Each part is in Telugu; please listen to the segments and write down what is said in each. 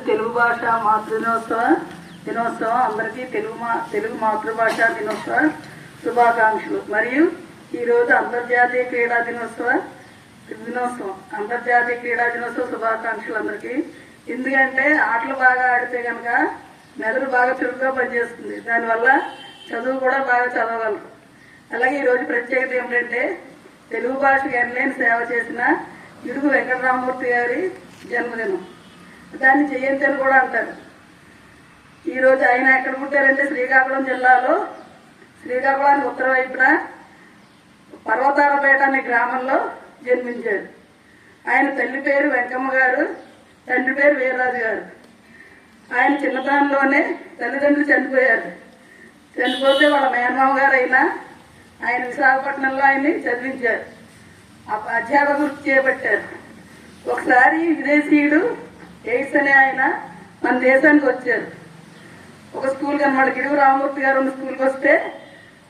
తెలుగు భాష దినోత్సవం అందరికీ తెలుగు మాతృభాష దినోత్సవ శుభాకాంక్షలు. మరియు ఈరోజు అంతర్జాతీయ క్రీడా దినోత్సవం అంతర్జాతీయ క్రీడా దినోత్సవ శుభాకాంక్షలు అందరికీ. ఎందుకంటే ఆటలు బాగా ఆడితే కనుక మెదడు బాగా చురుగ్గా పనిచేస్తుంది, దానివల్ల చదువు కూడా బాగా చదవగలరు. అలాగే ఈరోజు ప్రత్యేకత ఏమిటంటే తెలుగు భాషకు ఎనలేని సేవ చేసిన ఇడుగు వెంకటరామమూర్తి గారి జన్మదినం. దాన్ని జయంతి అని కూడా అంటారు. ఈరోజు ఆయన ఎక్కడ పుట్టారంటే శ్రీకాకుళం జిల్లాలో శ్రీకాకుళానికి ఉత్తర వైపున పర్వతాలపేట అనే గ్రామంలో జన్మించారు. ఆయన తల్లి పేరు వెంకమ్మ గారు, తండ్రి పేరు వీర్రాజు గారు. ఆయన చిన్నతనంలోనే తల్లిదండ్రులు చనిపోయారు. చనిపోతే వాళ్ళ మేనమామ గారు అయినా ఆయన విశాఖపట్నంలో ఆయన్ని చదివించారు, అధ్యాపక వృత్తి చేపట్టారు. ఒకసారి విదేశీయుడు ఎయిడ్స్ అనే ఆయన మన దేశానికి వచ్చారు. ఒక స్కూల్కి అన్నమాట, గిడుగు రామమూర్తి గారు ఉన్న స్కూల్కి వస్తే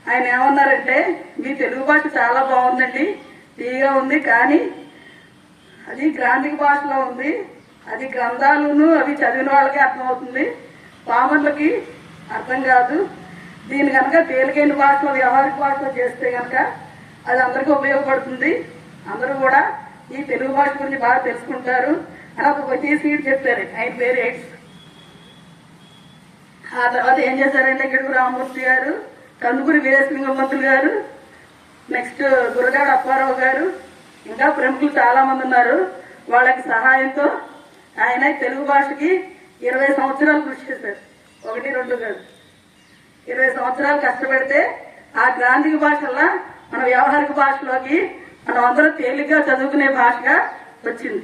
ఆయన ఏమన్నారంటే, మీ తెలుగు భాష చాలా బాగుందండి, తీగా ఉంది, కానీ అది గ్రాంధిక భాషలో ఉంది, అది గ్రంథాలను అవి చదివిన వాళ్ళకి అర్థమవుతుంది, పామర్లకి అర్థం కాదు. దీని కనుక తేలికైన భాషలో వ్యవహారిక భాషలో చేస్తే కనుక అది అందరికీ ఉపయోగపడుతుంది, అందరూ కూడా ఈ తెలుగు భాష గురించి బాగా తెలుసుకుంటారు అని ఒక విదేశీయుడు చెప్పారు. ఆయన పేరు ఎయిడ్స్. ఆ తర్వాత ఏం చేశారంటే గిడుగు రామమూర్తి గారు, కందుకూరి వీరేశలింగం గారు, నెక్స్ట్ గురగాడ అప్పారావు గారు, ఇంకా ప్రముఖులు చాలా మంది ఉన్నారు. వాళ్ళకి సహాయంతో ఆయన తెలుగు భాషకి 20 సంవత్సరాలు కృషి చేశారు. 1-2 కాదు, 20 సంవత్సరాలు కష్టపడితే ఆ గ్రాంధిక భాషల్లా మన వ్యవహారిక భాషలోకి మనం అందరూ తేలిగ్గా చదువుకునే భాషగా వచ్చింది.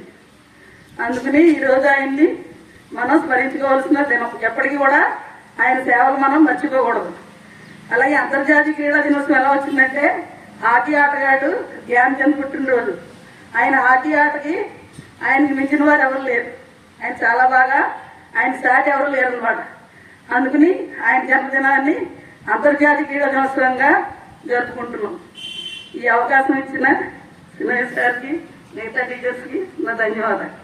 అందుకని ఈరోజు ఆయన్ని మనం స్మరించుకోవాల్సిన దినం. ఎప్పటికీ కూడా ఆయన సేవలు మనం మర్చిపోకూడదు. అలాగే అంతర్జాతీయ క్రీడా దినోత్సవం ఎలా వచ్చిందంటే, హాకీ ఆటగాడు ధ్యాన్ చంద్ పుట్టినరోజు. ఆయన హాకీ ఆటకి ఆయనకి మించిన వారు ఎవరు లేరు. ఆయన చాలా బాగా, ఆయన సాటి ఎవరు లేరు అనమాట. అందుకని ఆయన జన్మదినాన్ని అంతర్జాతీయ క్రీడా దినోత్సవంగా జరుపుకుంటున్నాం. ఈ అవకాశం ఇచ్చిన శ్రీనివాస్ గారికి, మిగతా టీచర్స్కి నా ధన్యవాదాలు.